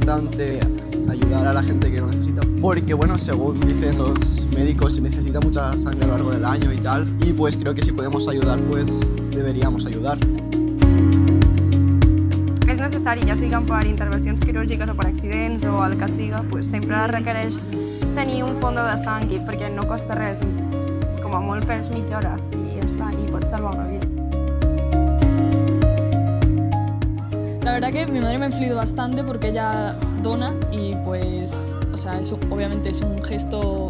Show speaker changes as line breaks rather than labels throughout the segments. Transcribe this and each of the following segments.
importante ayudar a la gente que lo necesita, porque bueno, según dicen los médicos, se necesita mucha sangre a lo largo del año y tal, y pues creo que si podemos ayudar, pues deberíamos ayudar.
És necessari, ja siguin per intervencions quirúrgiques o per accidents o el que siga, pues sempre requereix tenir un fondo de sang perquè no costa res, com a molt perds mitja hora i ja està, i pots salvar una vida.
La verdad que mi madre me ha influido bastante porque ella dona y pues, o sea, obviamente es un gesto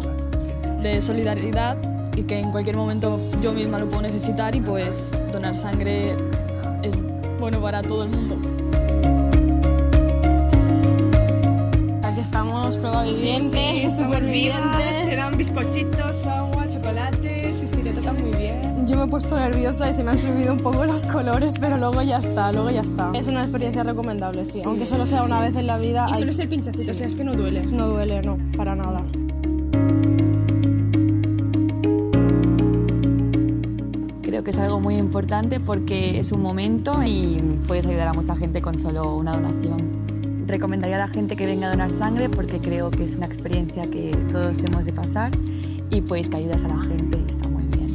de solidaridad y que en cualquier momento yo misma lo puedo necesitar y pues donar sangre es bueno para todo el mundo.
Aquí estamos probavivientes, supervivientes.
Te dan bizcochitos, agua, chocolate, sí, te tratan muy bien.
Yo me he puesto nerviosa y se me han subido un poco los colores, pero luego ya está, Es una experiencia recomendable, sí. Aunque solo sea una vez en la vida.
Y solo es el pinchacito, o sea, es que no duele.
No duele, no, para nada.
Creo que es algo muy importante porque es un momento y puedes ayudar a mucha gente con solo una donación. Recomendaría a la gente que venga a donar sangre porque creo que es una experiencia que todos hemos de pasar y pues que ayudas a la gente y está muy bien.